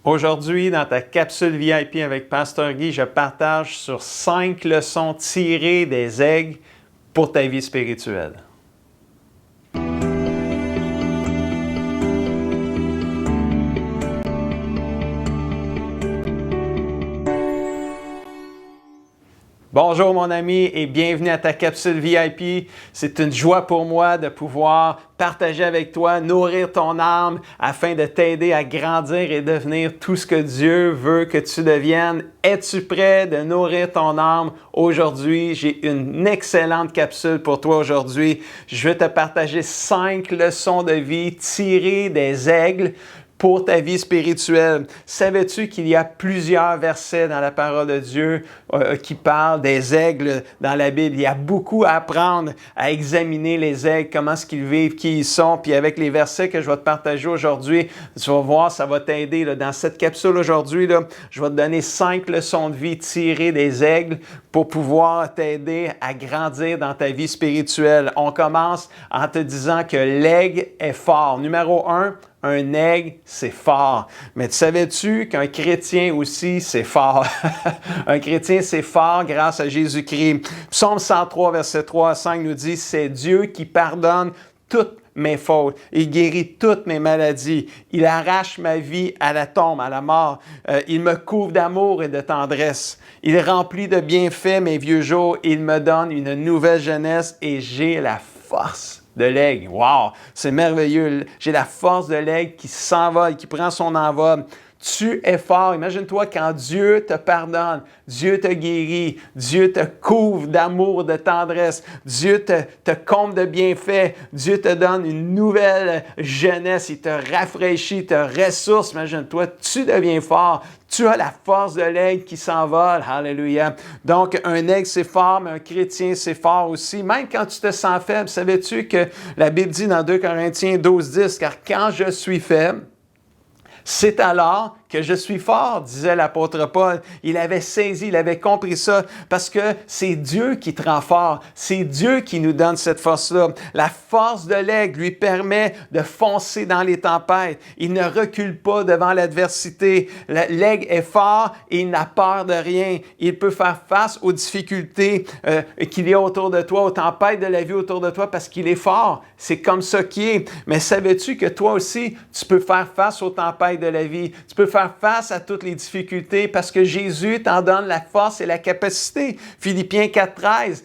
Aujourd'hui, dans ta capsule VIP avec Pasteur Guy, je partage sur 5 leçons tirées des aigles pour ta vie spirituelle. Bonjour mon ami et bienvenue à ta capsule VIP. C'est une joie pour moi de pouvoir partager avec toi, nourrir ton âme afin de t'aider à grandir et devenir tout ce que Dieu veut que tu deviennes. Es-tu prêt de nourrir ton âme aujourd'hui? J'ai une excellente capsule pour toi aujourd'hui. Je vais te partager 5 leçons de vie tirées des aigles pour ta vie spirituelle. Savais-tu qu'il y a plusieurs versets dans la parole de Dieu qui parlent des aigles dans la Bible? Il y a beaucoup à apprendre, à examiner les aigles, comment est-ce qu'ils vivent, qui ils sont. Puis avec les versets que je vais te partager aujourd'hui, tu vas voir, ça va t'aider. Dans cette capsule aujourd'hui, je vais te donner 5 leçons de vie tirées des aigles pour pouvoir t'aider à grandir dans ta vie spirituelle. On commence en te disant que l'aigle est fort. Numéro 1, un aigle, c'est fort. Mais savais-tu qu'un chrétien aussi, c'est fort? Un chrétien, c'est fort grâce à Jésus-Christ. Psaume 103, verset 3 à 5 nous dit, « C'est Dieu qui pardonne toutes mes fautes. Il guérit toutes mes maladies. Il arrache ma vie à la tombe, à la mort. Il me couvre d'amour et de tendresse. Il remplit de bienfaits mes vieux jours. Il me donne une nouvelle jeunesse et j'ai la force de l'aigle. Wow! C'est merveilleux. J'ai la force de l'aigle qui s'envole, qui prend son envol. Tu es fort. Imagine-toi quand Dieu te pardonne, Dieu te guérit, Dieu te couvre d'amour, de tendresse, Dieu te comble de bienfaits, Dieu te donne une nouvelle jeunesse, il te rafraîchit, te ressource. Imagine-toi, tu deviens fort. Tu as la force de l'aigle qui s'envole. Alléluia. Donc, un aigle, c'est fort, mais un chrétien, c'est fort aussi. Même quand tu te sens faible, savais-tu que la Bible dit dans 2 Corinthiens 12, 10, « Car quand je suis faible, c'est alors que je suis fort, disait l'apôtre Paul. Il avait saisi, il avait compris ça parce que c'est Dieu qui te rend fort. C'est Dieu qui nous donne cette force-là. La force de l'aigle lui permet de foncer dans les tempêtes. Il ne recule pas devant l'adversité. L'aigle est fort et il n'a peur de rien. Il peut faire face aux difficultés qu'il y a autour de toi, aux tempêtes de la vie autour de toi parce qu'il est fort. C'est comme ça qu'il est. Mais savais-tu que toi aussi, tu peux faire face aux tempêtes de la vie? Tu peux faire face à toutes les difficultés parce que Jésus t'en donne la force et la capacité. Philippiens 4,13,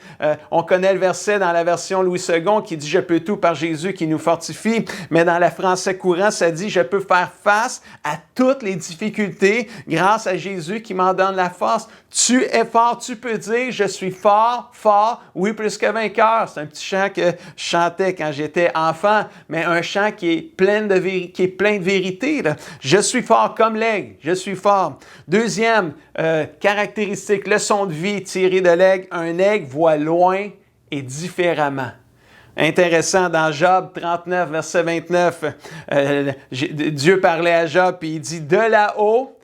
on connaît le verset dans la version Louis II qui dit « Je peux tout par Jésus qui nous fortifie », mais dans la français courant, ça dit « Je peux faire face à toutes les difficultés grâce à Jésus qui m'en donne la force ». Tu es fort, tu peux dire « Je suis fort, fort, oui, plus que vainqueur ». C'est un petit chant que je chantais quand j'étais enfant, mais un chant qui est plein de vérité. Là. Je suis fort comme l'aigle, je suis fort. Deuxième caractéristique, leçon de vie tirée de l'aigle, un aigle voit loin et différemment. Intéressant, dans Job 39, verset 29, Dieu parlait à Job et il dit « De là-haut,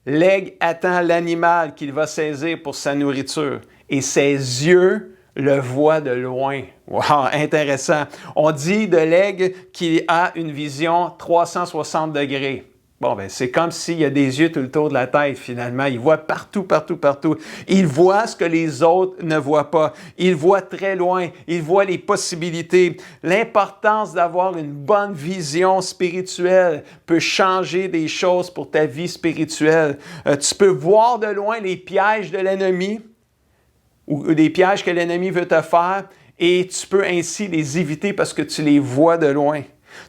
l'aigle attend l'animal qu'il va saisir pour sa nourriture et ses yeux le voient de loin. » Wow, intéressant. On dit de l'aigle qu'il a une vision 360 degrés. Bon, ben c'est comme s'il y a des yeux tout le tour de la tête, finalement. Il voit partout, partout, partout. Il voit ce que les autres ne voient pas. Il voit très loin. Il voit les possibilités. L'importance d'avoir une bonne vision spirituelle peut changer des choses pour ta vie spirituelle. Tu peux voir de loin les pièges de l'ennemi ou des pièges que l'ennemi veut te faire et tu peux ainsi les éviter parce que tu les vois de loin.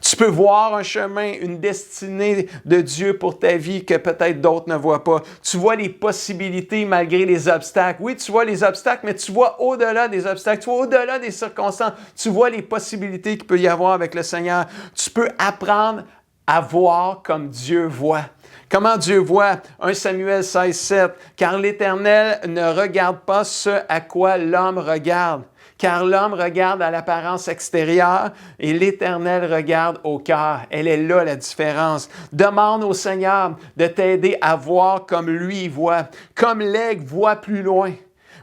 Tu peux voir un chemin, une destinée de Dieu pour ta vie que peut-être d'autres ne voient pas. Tu vois les possibilités malgré les obstacles. Oui, tu vois les obstacles, mais tu vois au-delà des obstacles, tu vois au-delà des circonstances. Tu vois les possibilités qu'il peut y avoir avec le Seigneur. Tu peux apprendre à voir comme Dieu voit. Comment Dieu voit? 1 Samuel 16, 7. « Car l'Éternel ne regarde pas ce à quoi l'homme regarde. Car l'homme regarde à l'apparence extérieure et l'Éternel regarde au cœur. » Elle est là la différence. Demande au Seigneur de t'aider à voir comme lui voit. Comme l'aigle voit plus loin.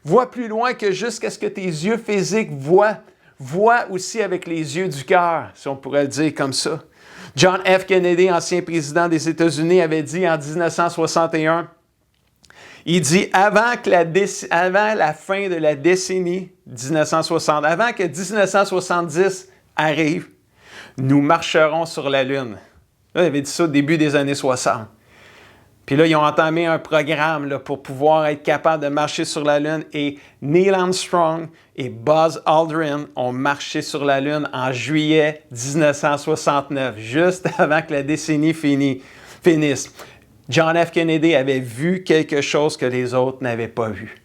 Voit plus loin que jusqu'à ce que tes yeux physiques voient. Voit aussi avec les yeux du cœur, si on pourrait le dire comme ça. John F. Kennedy, ancien président des États-Unis, avait dit en 1961, il dit, avant la fin de la décennie 1960, avant que 1970 arrive, nous marcherons sur la Lune. Là, il avait dit ça au début des années 60. Puis là, ils ont entamé un programme là, pour pouvoir être capable de marcher sur la Lune. Et Neil Armstrong et Buzz Aldrin ont marché sur la Lune en juillet 1969, juste avant que la décennie finisse. John F. Kennedy avait vu quelque chose que les autres n'avaient pas vu.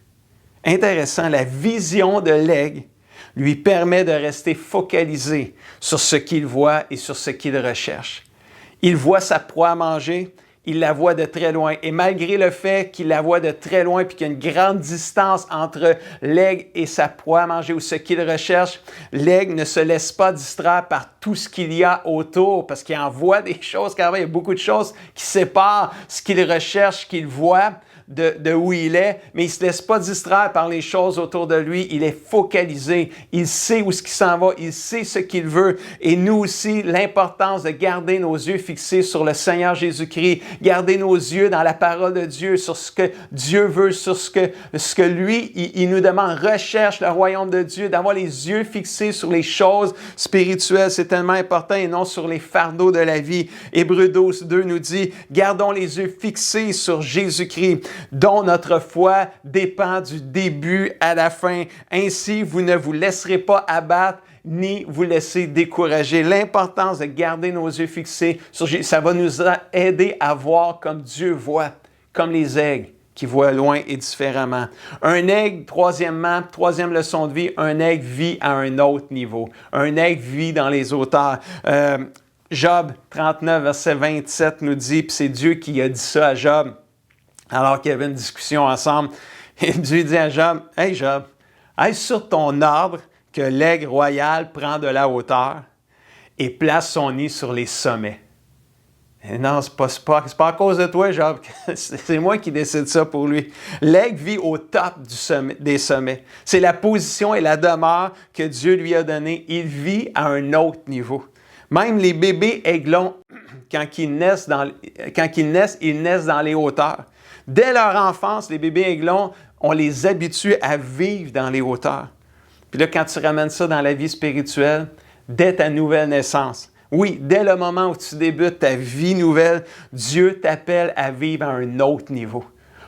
Intéressant, la vision de l'aigle lui permet de rester focalisé sur ce qu'il voit et sur ce qu'il recherche. Il voit sa proie à manger, il la voit de très loin. Et malgré le fait qu'il la voit de très loin et qu'il y a une grande distance entre l'aigle et sa proie à manger ou ce qu'il recherche, l'aigle ne se laisse pas distraire par tout ce qu'il y a autour parce qu'il en voit des choses. Car il y a beaucoup de choses qui séparent ce qu'il recherche, qu'il voit de où il est, mais il ne se laisse pas distraire par les choses autour de lui. Il est focalisé. Il sait où ce qu'il s'en va. Il sait ce qu'il veut. Et nous aussi, l'importance de garder nos yeux fixés sur le Seigneur Jésus-Christ, garder nos yeux dans la parole de Dieu, sur ce que Dieu veut, sur ce que lui, il nous demande. Recherche le royaume de Dieu, d'avoir les yeux fixés sur les choses spirituelles. C'est tellement important et non sur les fardeaux de la vie. Hébreux 12, 2 nous dit, gardons les yeux fixés sur Jésus-Christ, dont notre foi dépend du début à la fin. Ainsi, vous ne vous laisserez pas abattre ni vous laisser décourager. L'importance de garder nos yeux fixés sur Jésus, ça va nous aider à voir comme Dieu voit, comme les aigles qui voient loin et différemment. Un aigle, troisième leçon de vie, un aigle vit à un autre niveau. Un aigle vit dans les hauteurs. Job 39, verset 27 nous dit, puis c'est Dieu qui a dit ça à Job, alors qu'il y avait une discussion ensemble. Et Dieu dit à Job, « Hey Job, est-ce sur ton arbre que l'aigle royal prend de la hauteur et place son nid sur les sommets? » Et non, c'est pas à cause de toi, Job. C'est moi qui décide ça pour lui. L'aigle vit au top des sommets. C'est la position et la demeure que Dieu lui a donnée. Il vit à un autre niveau. Même les bébés aiglons, quand ils naissent, ils naissent dans les hauteurs. Dès leur enfance, les bébés aiglons, on les habitue à vivre dans les hauteurs. Puis là, quand tu ramènes ça dans la vie spirituelle, dès ta nouvelle naissance, oui, dès le moment où tu débutes ta vie nouvelle, Dieu t'appelle à vivre à un autre niveau.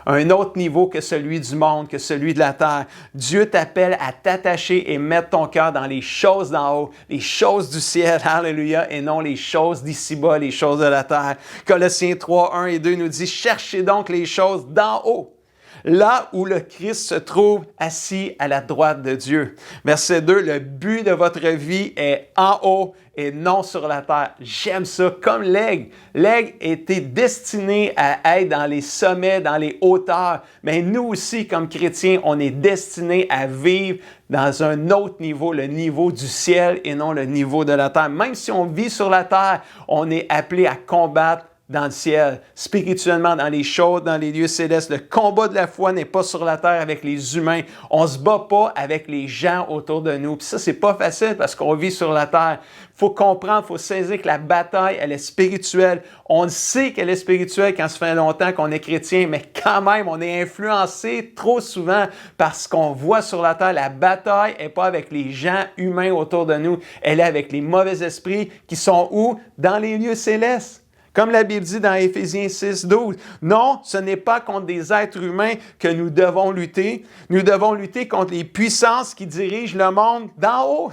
Un autre niveau que celui du monde, que celui de la terre. Dieu t'appelle à t'attacher et mettre ton cœur dans les choses d'en haut, les choses du ciel, alléluia, et non les choses d'ici-bas, les choses de la terre. Colossiens 3, 1 et 2 nous dit, « Cherchez donc les choses d'en haut, là où le Christ se trouve assis à la droite de Dieu. » Verset 2, « Le but de votre vie est en haut et non sur la terre. » J'aime ça, comme l'aigle. L'aigle était destiné à être dans les sommets, dans les hauteurs. Mais nous aussi, comme chrétiens, on est destinés à vivre dans un autre niveau, le niveau du ciel et non le niveau de la terre. Même si on vit sur la terre, on est appelé à combattre dans le ciel, spirituellement, dans les choses, dans les lieux célestes. Le combat de la foi n'est pas sur la terre avec les humains. On ne se bat pas avec les gens autour de nous. Puis ça, c'est pas facile parce qu'on vit sur la terre. Il faut comprendre, il faut saisir que la bataille, elle est spirituelle. On sait qu'elle est spirituelle quand ça fait longtemps qu'on est chrétien, mais quand même, on est influencé trop souvent par ce qu'on voit sur la terre. La bataille n'est pas avec les gens humains autour de nous. Elle est avec les mauvais esprits qui sont où? Dans les lieux célestes. Comme la Bible dit dans Éphésiens 6, 12, non, ce n'est pas contre des êtres humains que nous devons lutter. Nous devons lutter contre les puissances qui dirigent le monde d'en haut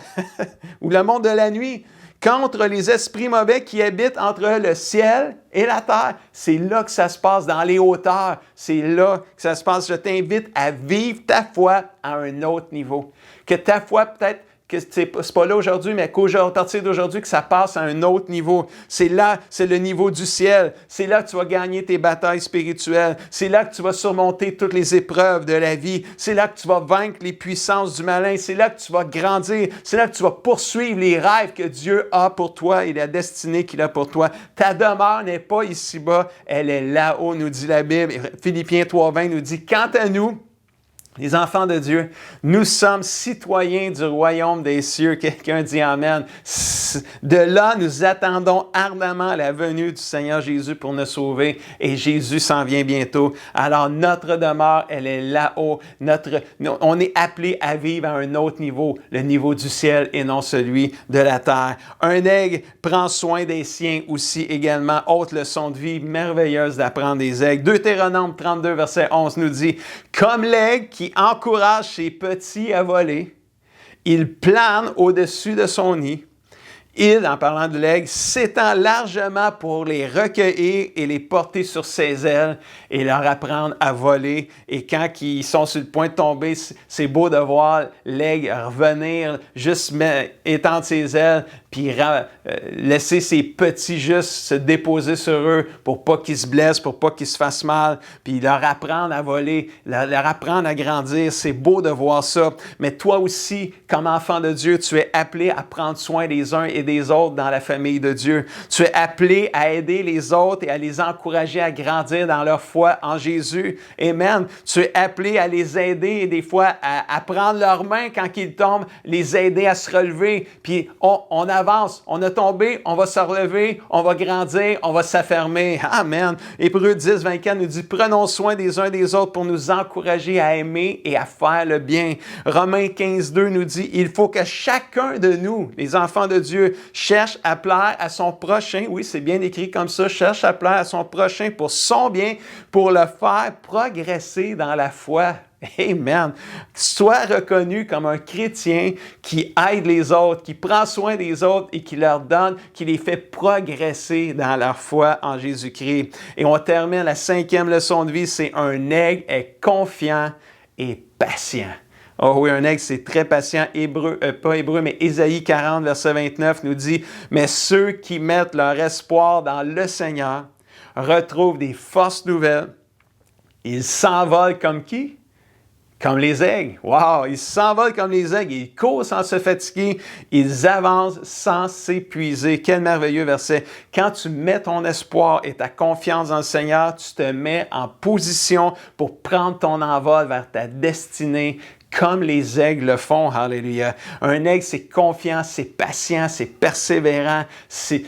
ou le monde de la nuit, contre les esprits mauvais qui habitent entre le ciel et la terre. C'est là que ça se passe, dans les hauteurs. C'est là que ça se passe. Je t'invite à vivre ta foi à un autre niveau. Que ta foi peut-être que c'est pas là aujourd'hui, mais qu'à partir d'aujourd'hui, que ça passe à un autre niveau. C'est là, c'est le niveau du ciel. C'est là que tu vas gagner tes batailles spirituelles. C'est là que tu vas surmonter toutes les épreuves de la vie. C'est là que tu vas vaincre les puissances du malin. C'est là que tu vas grandir. C'est là que tu vas poursuivre les rêves que Dieu a pour toi et la destinée qu'il a pour toi. Ta demeure n'est pas ici-bas, elle est là-haut, nous dit la Bible. Philippiens 3,20 nous dit, « Quant à nous, Les enfants de Dieu, nous sommes citoyens du royaume des cieux. Quelqu'un dit Amen. De là, nous attendons ardemment la venue du Seigneur Jésus pour nous sauver. Et Jésus s'en vient bientôt. Alors, notre demeure, elle est là-haut. On est appelé à vivre à un autre niveau, le niveau du ciel et non celui de la terre. Un aigle prend soin des siens aussi également. Autre leçon de vie merveilleuse d'apprendre des aigles. Deutéronome 32, verset 11 nous dit « Comme l'aigle qui encourage ses petits à voler, il plane au-dessus de son nid. Il, en parlant de l'aigle, s'étend largement pour les recueillir et les porter sur ses ailes et leur apprendre à voler. Et quand ils sont sur le point de tomber, c'est beau de voir l'aigle revenir, juste étendre ses ailes, puis laisser ses petits juste se déposer sur eux pour pas qu'ils se blessent, pour pas qu'ils se fassent mal, puis leur apprendre à voler, leur apprendre à grandir. C'est beau de voir ça. Mais toi aussi, comme enfant de Dieu, tu es appelé à prendre soin des uns et des autres dans la famille de Dieu. Tu es appelé à aider les autres et à les encourager à grandir dans leur foi en Jésus. Amen. Tu es appelé à les aider et des fois à prendre leurs mains quand ils tombent, les aider à se relever. Puis on avance, on a tombé, on va se relever, on va grandir, on va s'affermer. Amen. Hébreux 10, 24 nous dit « Prenons soin des uns des autres pour nous encourager à aimer et à faire le bien. » Romains 15, 2 nous dit « Il faut que chacun de nous, les enfants de Dieu, cherche à plaire à son prochain. » Oui, c'est bien écrit comme ça. « Cherche à plaire à son prochain pour son bien, pour le faire progresser dans la foi. » Amen. Sois reconnu comme un chrétien qui aide les autres, qui prend soin des autres et qui leur donne, qui les fait progresser dans leur foi en Jésus-Christ. Et on termine la 5e leçon de vie, c'est un aigle est confiant et patient. Oh oui, un aigle, c'est très patient. Pas Hébreu, mais Ésaïe 40, verset 29 nous dit « Mais ceux qui mettent leur espoir dans le Seigneur retrouvent des forces nouvelles. Ils s'envolent comme qui? Comme les aigles. Wow! Ils s'envolent comme les aigles. Ils courent sans se fatiguer. Ils avancent sans s'épuiser. » Quel merveilleux verset. Quand tu mets ton espoir et ta confiance dans le Seigneur, tu te mets en position pour prendre ton envol vers ta destinée comme les aigles le font. Alléluia. Un aigle, c'est confiant, c'est patient, c'est persévérant, c'est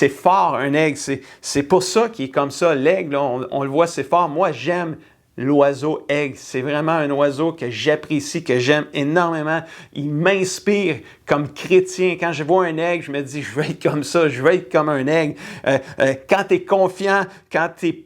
fort, un aigle. C'est pour ça qu'il est comme ça. L'aigle, on le voit, c'est fort. Moi, j'aime l'oiseau aigle. C'est vraiment un oiseau que j'apprécie, que j'aime énormément. Il m'inspire comme chrétien. Quand je vois un aigle, je me dis, je veux être comme ça, je veux être comme un aigle. Quand tu es confiant, quand tu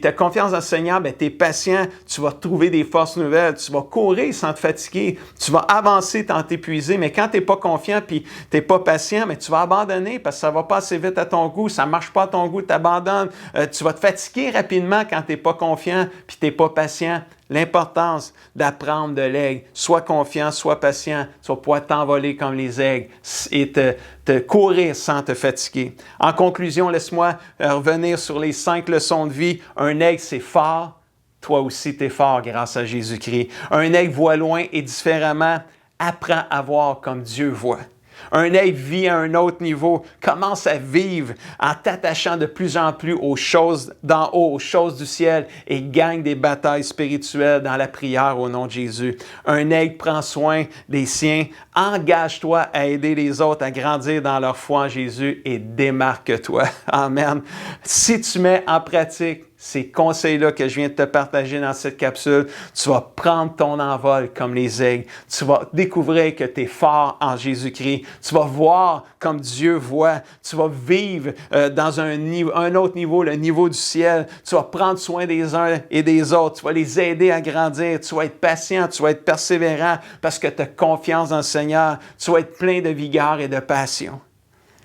as confiance dans le Seigneur, tu es patient, tu vas trouver des forces nouvelles, tu vas courir sans te fatiguer, tu vas avancer sans t'épuiser. Mais quand tu n'es pas confiant puis tu n'es pas patient, mais tu vas abandonner parce que ça ne va pas assez vite à ton goût, ça ne marche pas à ton goût, tu abandonnes. Tu vas te fatiguer rapidement quand tu n'es pas confiant puis tu n'es pas patient. L'importance d'apprendre de l'aigle. Sois confiant, sois patient. Tu vas pouvoir t'envoler comme les aigles et te courir sans te fatiguer. En conclusion, laisse-moi revenir sur les 5 leçons de vie. Un aigle, c'est fort. Toi aussi, tu es fort grâce à Jésus-Christ. Un aigle voit loin et différemment. Apprends à voir comme Dieu voit. Un aigle vit à un autre niveau, commence à vivre en t'attachant de plus en plus aux choses d'en haut, aux choses du ciel et gagne des batailles spirituelles dans la prière au nom de Jésus. Un aigle prend soin des siens, engage-toi à aider les autres à grandir dans leur foi en Jésus et démarque-toi. Amen. Si tu mets en pratique ces conseils-là que je viens de te partager dans cette capsule, tu vas prendre ton envol comme les aigles. Tu vas découvrir que tu es fort en Jésus-Christ. Tu vas voir comme Dieu voit. Tu vas vivre dans un autre niveau, le niveau du ciel. Tu vas prendre soin des uns et des autres. Tu vas les aider à grandir. Tu vas être patient, tu vas être persévérant parce que tu as confiance dans le Seigneur. Tu vas être plein de vigueur et de passion.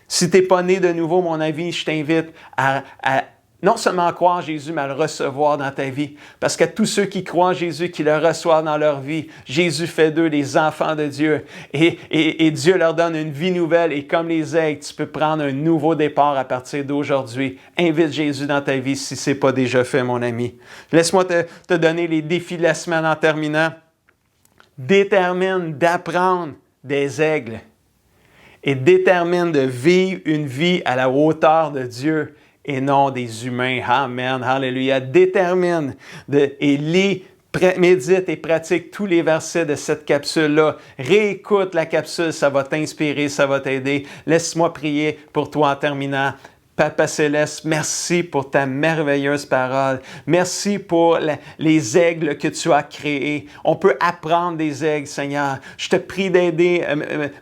Si tu n'es pas né de nouveau, mon ami, je t'invite à non seulement croire en Jésus, mais à le recevoir dans ta vie. Parce que tous ceux qui croient en Jésus, qui le reçoivent dans leur vie, Jésus fait d'eux des enfants de Dieu. Et Dieu leur donne une vie nouvelle. Et comme les aigles, tu peux prendre un nouveau départ à partir d'aujourd'hui. Invite Jésus dans ta vie si ce n'est pas déjà fait, mon ami. Laisse-moi te donner les défis de la semaine en terminant. Détermine d'apprendre des aigles. Et détermine de vivre une vie à la hauteur de Dieu et non des humains. Amen. Alléluia. Détermine et lis Médite et pratique tous les versets de cette capsule-là. Réécoute la capsule, ça va t'inspirer, ça va t'aider. Laisse-moi prier pour toi en terminant. Papa Céleste, merci pour ta merveilleuse parole. Merci pour les aigles que tu as créés. On peut apprendre des aigles, Seigneur. Je te prie d'aider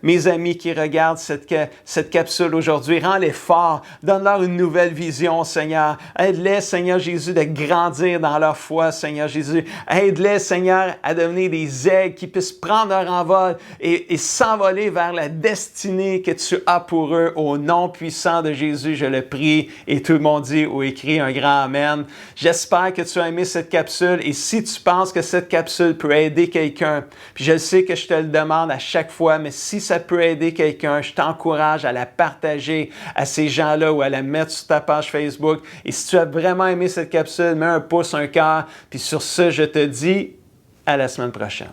mes amis qui regardent cette capsule aujourd'hui. Rends-les forts. Donne-leur une nouvelle vision, Seigneur. Aide-les, Seigneur Jésus, de grandir dans leur foi, Seigneur Jésus. Aide-les, Seigneur, à devenir des aigles qui puissent prendre leur envol et s'envoler vers la destinée que tu as pour eux. Au nom puissant de Jésus, je le prie et tout le monde dit ou écrit un grand amen. J'espère que tu as aimé cette capsule et si tu penses que cette capsule peut aider quelqu'un, puis je sais que je te le demande à chaque fois, mais si ça peut aider quelqu'un, je t'encourage à la partager à ces gens-là ou à la mettre sur ta page Facebook. Et si tu as vraiment aimé cette capsule, mets un pouce, un cœur, puis sur ce, je te dis à la semaine prochaine.